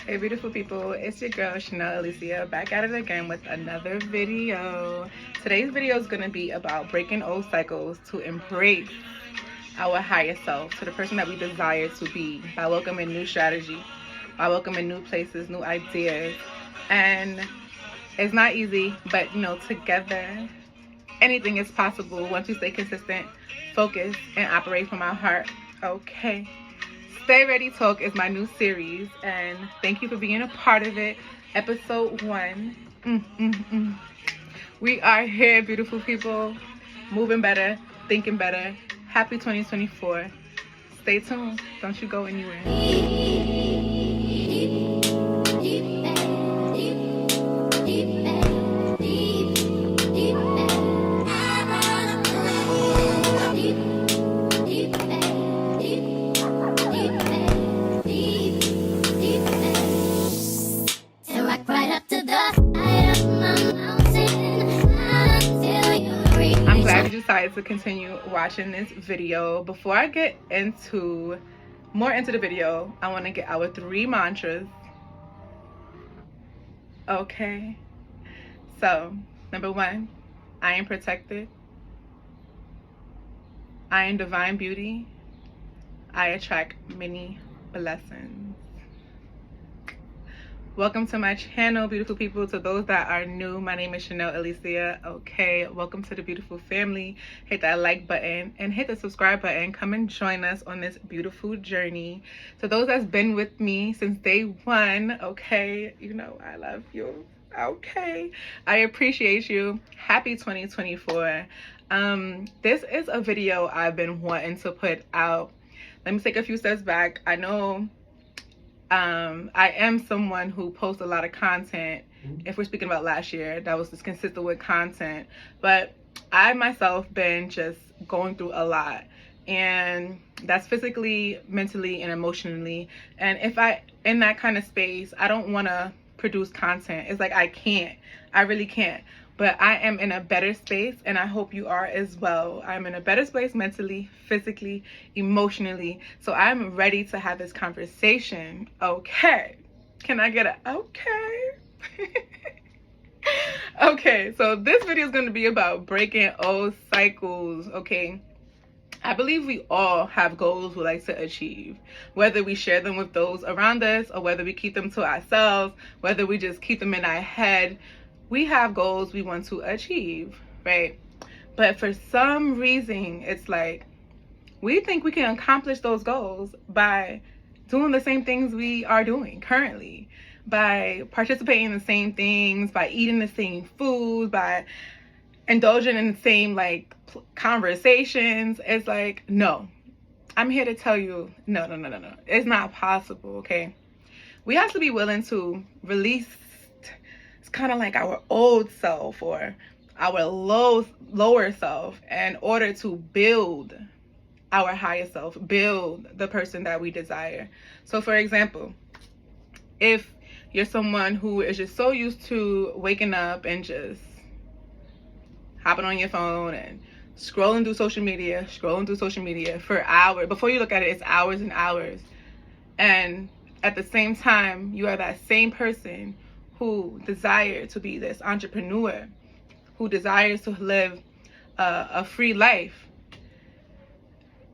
Hey beautiful people, it's your girl Chanel Alicia back at it again with another video. Today's video is going to be about breaking old cycles to embrace our higher self, to the person that we desire to be, by welcoming new strategy, by welcoming new places, new ideas. And it's not easy, but together anything is possible once we stay consistent, focused, and operate from our heart. Okay. Stay Ready Talk is my new series, and thank you for being a part of it. Episode 1. We are here, beautiful people. Moving better, thinking better. Happy 2024. Stay tuned. Don't you go anywhere. I'm glad you decided to continue watching this video. Before I get more into the video, I want to get our 3 mantras. Okay. So, number 1, I am protected. I am divine beauty. I attract many blessings. Welcome to my channel, beautiful people. To those that are new, my name is Chanel Alicia. Okay, welcome to the beautiful family. Hit that like button and hit the subscribe button. Come and join us on this beautiful journey. To those that's been with me since day 1, okay, I love you. Okay, I appreciate you. Happy 2024. This is a video I've been wanting to put out. Let me take a few steps back. I know I am someone who posts a lot of content. If we're speaking about last year, that was just consistent with content. But I myself been just going through a lot, and that's physically, mentally, and emotionally. And if I in that kind of space, I don't want to produce content. It's like I really can't. But I am in a better space, and I hope you are as well. I'm in a better space mentally, physically, emotionally. So I'm ready to have this conversation. Okay. Can I get a okay? Okay, so this video is going to be about breaking old cycles, okay? I believe we all have goals we like to achieve, whether we share them with those around us or whether we keep them to ourselves, whether we just keep them in our head. We have goals we want to achieve, right? But for some reason, it's like we think we can accomplish those goals by doing the same things we are doing currently, by participating in the same things, by eating the same foods, by indulging in the same conversations. It's like, no, I'm here to tell you, no. It's not possible, okay? We have to be willing to release, it's kind of like our old self or our lower self in order to build our higher self, build the person that we desire. So for example, if you're someone who is just so used to waking up and just hopping on your phone and scrolling through social media for hours, before you look at it, it's hours and hours. And at the same time, you are that same person who desires to be this entrepreneur, who desires to live a free life.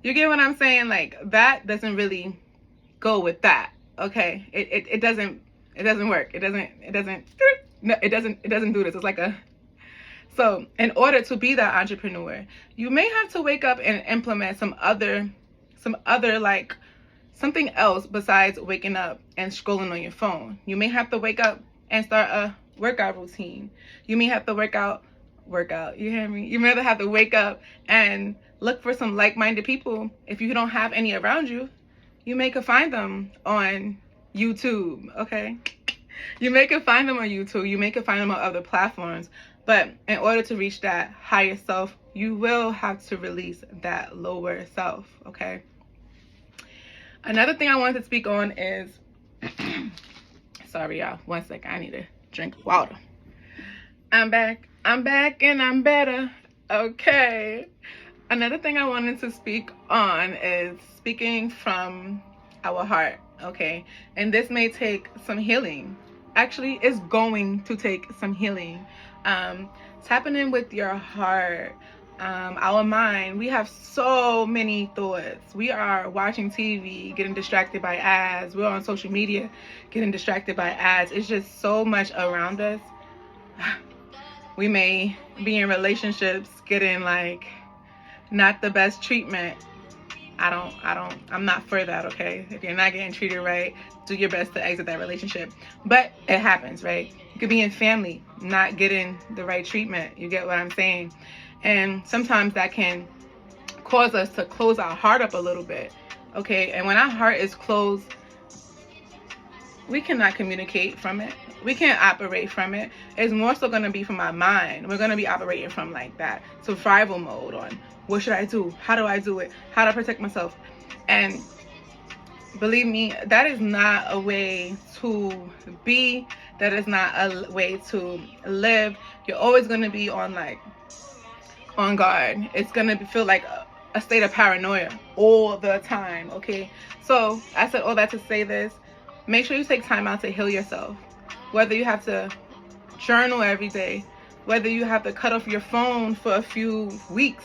You get what I'm saying? Like, that doesn't really go with that, okay? It doesn't work. It doesn't do this. It's like so in order to be that entrepreneur, you may have to wake up and implement some other something else besides waking up and scrolling on your phone. You may have to wake up and start a workout routine. You may have to workout. You hear me? You may have to wake up and look for some like-minded people. If you don't have any around you, you may could find them on YouTube, okay? You may could find them on YouTube. You may could find them on other platforms. But in order to reach that higher self, you will have to release that lower self, okay? Another thing I wanted to speak on is, sorry y'all, 1 second, I need to drink water. I'm back and I'm better, okay? Another thing I wanted to speak on is speaking from our heart, okay? And this may take some healing. Actually, it's going to take some healing. Tapping in with your heart. Our mind, we have so many thoughts. We are watching TV, getting distracted by ads. We're on social media, getting distracted by ads. It's just so much around us. We may be in relationships getting like not the best treatment. I'm not for that, okay? If you're not getting treated right, do your best to exit that relationship. But it happens, right? You could be in family, not getting the right treatment. You get what I'm saying? And sometimes that can cause us to close our heart up a little bit, okay? And when our heart is closed, we cannot communicate from it. We can't operate from it. It's more so going to be from our mind. We're going to be operating from like that survival mode on what should I do? How do I do it? How do I protect myself? And believe me, that is not a way to be. That is not a way to live. You're always going to be on guard. It's going to feel like a state of paranoia all the time, okay? So I said all that to say this. Make sure you take time out to heal yourself. Whether you have to journal every day, whether you have to cut off your phone for a few weeks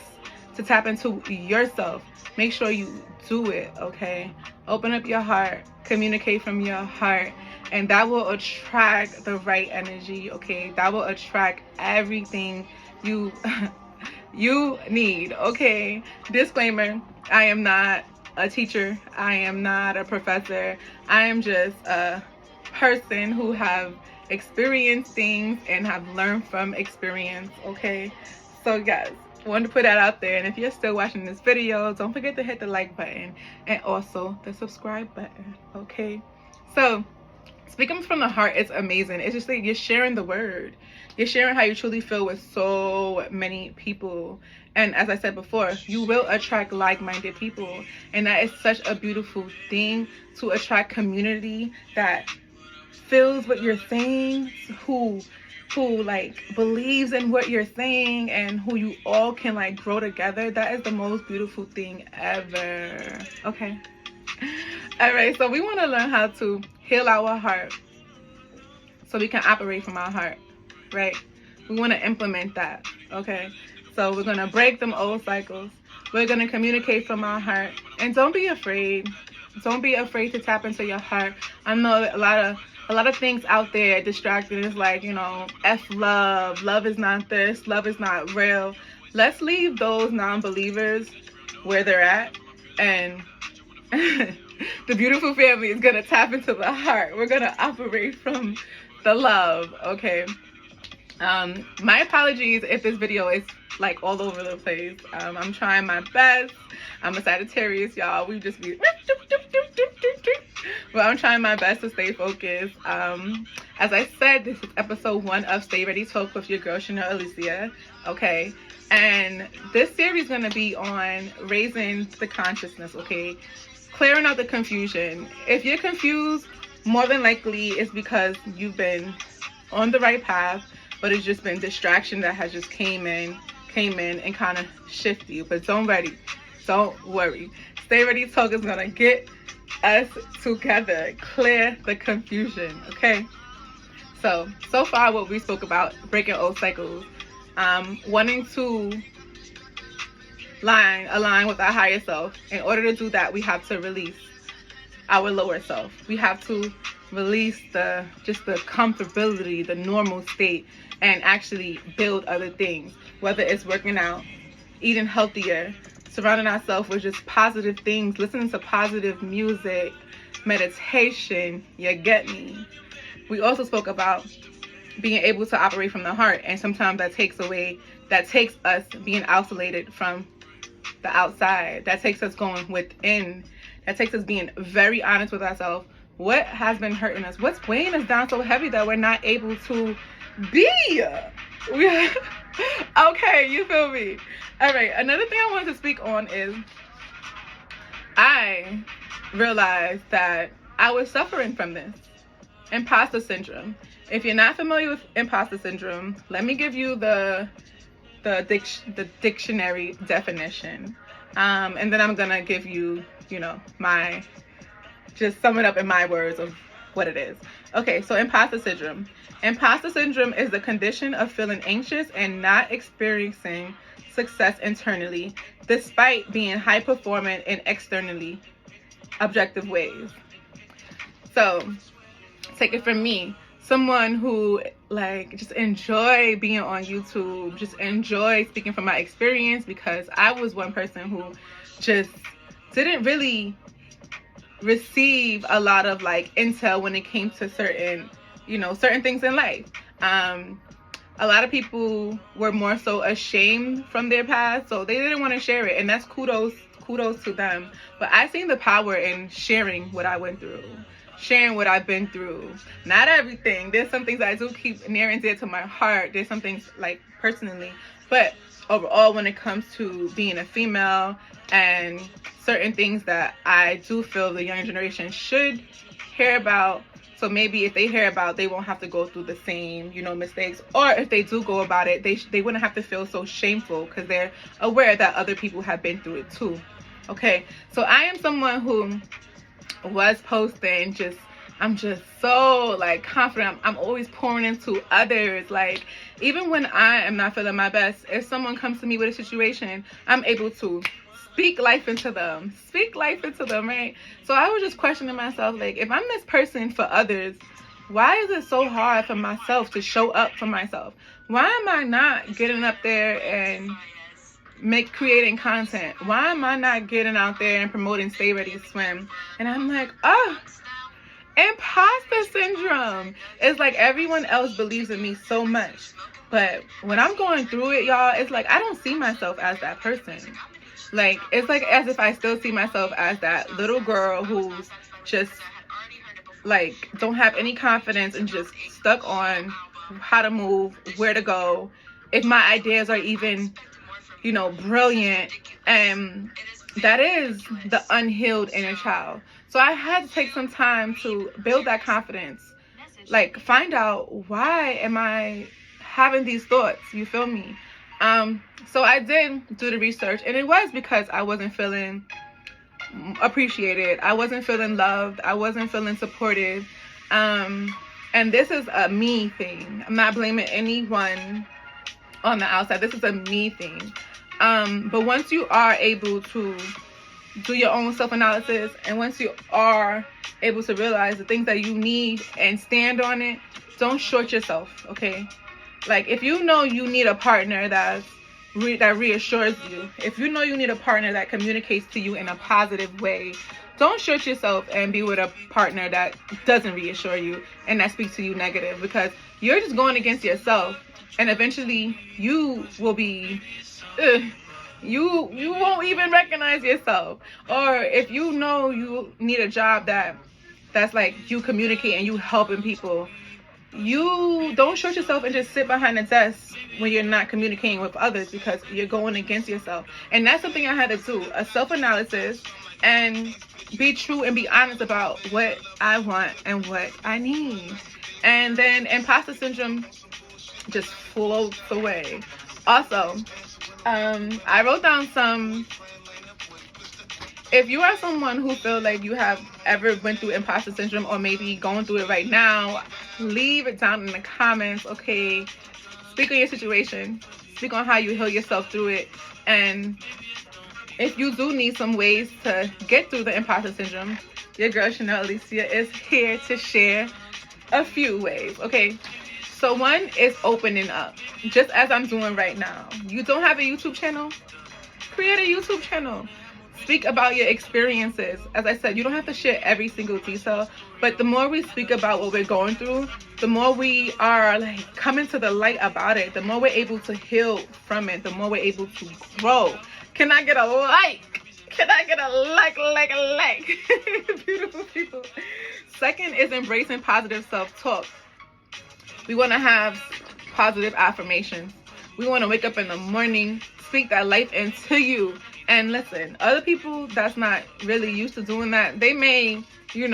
to tap into yourself, make sure you do it, okay? Open up your heart, communicate from your heart, and that will attract the right energy, okay? That will attract everything you you need, okay? Disclaimer, I am not a teacher. I am not a professor. I am just a person who have experienced things and have learned from experience, okay? So guys, wanted to put that out there. And if you're still watching this video, don't forget to hit the like button and also the subscribe button, okay? So speaking from the heart, it's amazing. It's just like you're sharing the word. You're sharing how you truly feel with so many people. And as I said before, you will attract like-minded people. And that is such a beautiful thing, to attract community that feels what you're saying, who like believes in what you're saying, and who you all can like grow together. That is the most beautiful thing ever, okay? All right, so we want to learn how to heal our heart so we can operate from our heart, right? We want to implement that, okay? So we're going to break them old cycles. We're going to communicate from our heart. And don't be afraid. Don't be afraid to tap into your heart. I know a lot of things out there distracting. It's like, you know, F love. Love is not this. Love is not real. Let's leave those non-believers where they're at. And the beautiful family is going to tap into the heart. We're going to operate from the love, okay? My apologies if this video is like all over the place. I'm trying my best. I'm a Sagittarius, y'all. We just be but I'm trying my best to stay focused. As I said, this is episode 1 of Stay Ready Talk with your girl Chanel Alicia, okay? And this series is going to be on raising the consciousness, okay? Clearing out the confusion. If you're confused, more than likely it's because you've been on the right path, but it's just been distraction that has just came in and kind of shift you. But don't worry. Stay Ready Talk is gonna get us together, clear the confusion, okay? So far what we spoke about, breaking old cycles, wanting to align with our higher self. In order to do that, we have to release our lower self. We have to release the comfortability, the normal state, and actually build other things, whether it's working out, eating healthier, surrounding ourselves with just positive things, listening to positive music, meditation. You get me? We also spoke about being able to operate from the heart, and sometimes that takes us being isolated from the outside. That takes us going within. That takes us being very honest with ourselves. What has been hurting us? What's weighing us down so heavy that we're not able to be? Okay, you feel me? All right, another thing I wanted to speak on is I realized that I was suffering from this imposter syndrome. If you're not familiar with imposter syndrome, let me give you the dictionary definition, and then I'm gonna give you, my just sum it up in my words of what it is. Okay, so imposter syndrome. Imposter syndrome is the condition of feeling anxious and not experiencing success internally, despite being high performing in externally objective ways. So, take it from me, someone who like just enjoy being on YouTube, just enjoy speaking from my experience, because I was one person who just didn't really receive a lot of like intel when it came to certain things in life. A lot of people were more so ashamed from their past, so they didn't want to share it, and that's kudos to them. But I seen the power in sharing what I went through, sharing what I've been through. Not everything. There's some things I do keep near and dear to my heart. There's some things like personally, but overall, when it comes to being a female and certain things that I do feel the younger generation should hear about. So maybe if they hear about, they won't have to go through the same, mistakes. Or if they do go about it, they wouldn't have to feel so shameful because they're aware that other people have been through it too. Okay, so I am someone who was posting I'm just so like confident. I'm always pouring into others. Like even when I am not feeling my best, if someone comes to me with a situation, I'm able to speak life into them, right? So I was just questioning myself, like, if I'm this person for others, why is it so hard for myself to show up for myself? Why am I not getting up there and creating content? Why am I not getting out there and promoting Stay Ready Swim? And I'm like, imposter syndrome. It's like everyone else believes in me so much, but when I'm going through it, y'all, it's like I don't see myself as that person. Like, it's like as if I still see myself as that little girl who's just like don't have any confidence and just stuck on how to move, where to go, if my ideas are even brilliant. And that is the unhealed inner child. So I had to take some time to build that confidence, like find out, why am I having these thoughts? You feel me? So I did do the research, and it was because I wasn't feeling appreciated. I wasn't feeling loved. I wasn't feeling supported. And this is a me thing. I'm not blaming anyone on the outside. This is a me thing. But once you are able to do your own self-analysis, and once you are able to realize the things that you need and stand on it, don't short yourself, okay? Like, if you know you need a partner that reassures you, if you know you need a partner that communicates to you in a positive way, don't short yourself and be with a partner that doesn't reassure you and that speaks to you negative, because you're just going against yourself, and eventually you will be you won't even recognize yourself. Or if you know you need a job that's like you communicate and you helping people, you don't short yourself and just sit behind the desk when you're not communicating with others, because you're going against yourself. And that's something I had to do, a self-analysis, and be true and be honest about what I want and what I need. And then imposter syndrome just floats away. Also, I wrote down if you are someone who feels like you have ever went through imposter syndrome, or maybe going through it right now, leave it down in the comments, okay? Speak on your situation. Speak on how you heal yourself through it. And if you do need some ways to get through the imposter syndrome, your girl Chanel Alicia is here to share a few ways, okay? So one is opening up, just as I'm doing right now. You don't have a YouTube channel? Create a YouTube channel. Speak about your experiences. As I said, you don't have to share every single detail, but the more we speak about what we're going through, the more we are like coming to the light about it, the more we're able to heal from it, the more we're able to grow. Can I get a like? Can I get a like? Beautiful people. Second is embracing positive self-talk. We want to have positive affirmations. We want to wake up in the morning, speak that life into you. And listen, other people that's not really used to doing that, they may be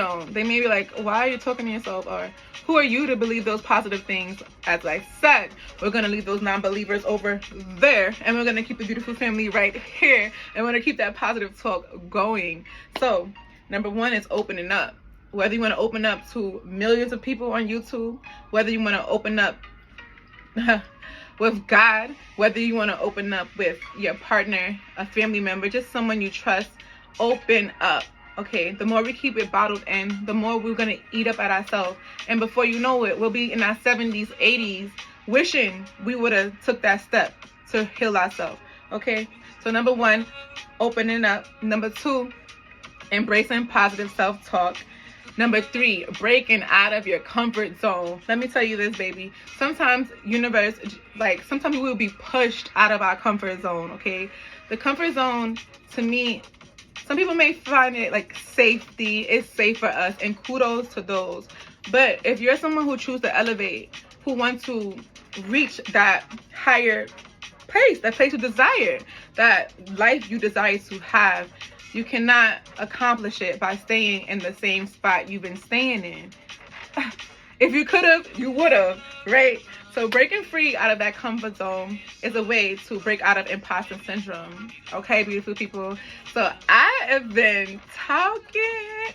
like, why are you talking to yourself? Or who are you to believe those positive things? As I said, we're going to leave those non-believers over there, and we're going to keep the beautiful family right here, and we're going to keep that positive talk going. So Number one is opening up. Whether you want to open up to millions of people on YouTube, whether you want to open up with God, whether you want to open up with your partner, a family member, just someone you trust, open up. Okay, the more we keep it bottled in, the more we're going to eat up at ourselves. And before you know it, we'll be in our 70s, 80s, wishing we would have took that step to heal ourselves. Okay, so number one, opening up. Number two, embracing positive self-talk. Number three, breaking out of your comfort zone. Let me tell you this, baby. Sometimes sometimes we will be pushed out of our comfort zone, okay? The comfort zone, to me, some people may find it like safety. It's safe for us, and kudos to those. But if you're someone who chooses to elevate, who wants to reach that higher place, that place you desire, that life you desire to have, you cannot accomplish it by staying in the same spot you've been staying in. If you could have, you would have, right? So breaking free out of that comfort zone is a way to break out of imposter syndrome. Okay, beautiful people. So I have been talking.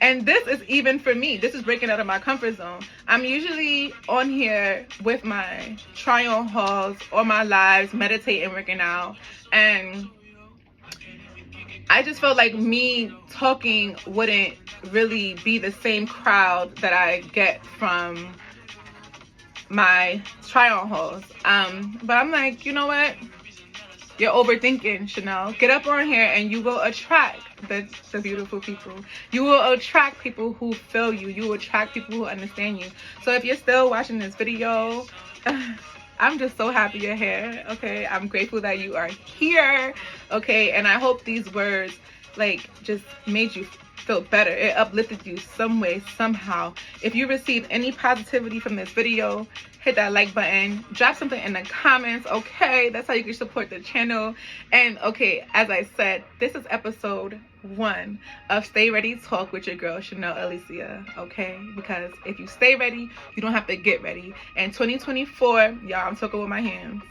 And this is even for me. This is breaking out of my comfort zone. I'm usually on here with my try-on hauls or my lives, meditating, working out. And I just felt like me talking wouldn't really be the same crowd that I get from my try-on hauls. But I'm like, you know what? You're overthinking, Chanel. Get up on here and you will attract the beautiful people. You will attract people who feel you. You will attract people who understand you. So if you're still watching this video, I'm just so happy you're here, okay? I'm grateful that you are here, okay? And I hope these words, just made you feel better. It uplifted you some way, somehow. If you received any positivity from this video, hit that like button. Drop something in the comments, okay? That's how you can support the channel. And, okay, as I said, this is episode 1 of Stay Ready Talk with your girl, Chanel Alicia, okay? Because if you stay ready, you don't have to get ready. And 2024, y'all, I'm talking with my hands.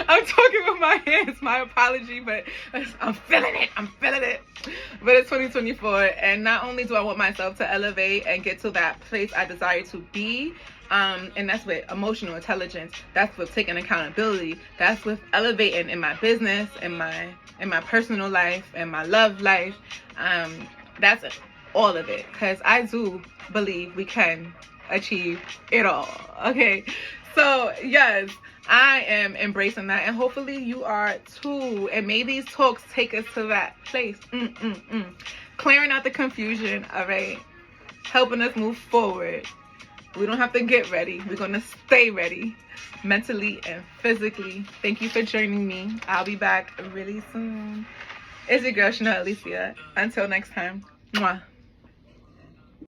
I'm talking with my hands. My apology, but I'm feeling it. But it's 2024, and not only do I want myself to elevate and get to that place I desire to be, and that's with emotional intelligence. That's with taking accountability. That's with elevating in my business, in my personal life, and my love life. That's all of it, because I do believe we can achieve it all. Okay, so yes, I am embracing that, and hopefully you are too. And may these talks take us to that place. Clearing out the confusion, all right? Helping us move forward. We don't have to get ready. We're going to stay ready, mentally and physically. Thank you for joining me. I'll be back really soon. It's your girl, Chanel Alicia. Until next time. Mwah.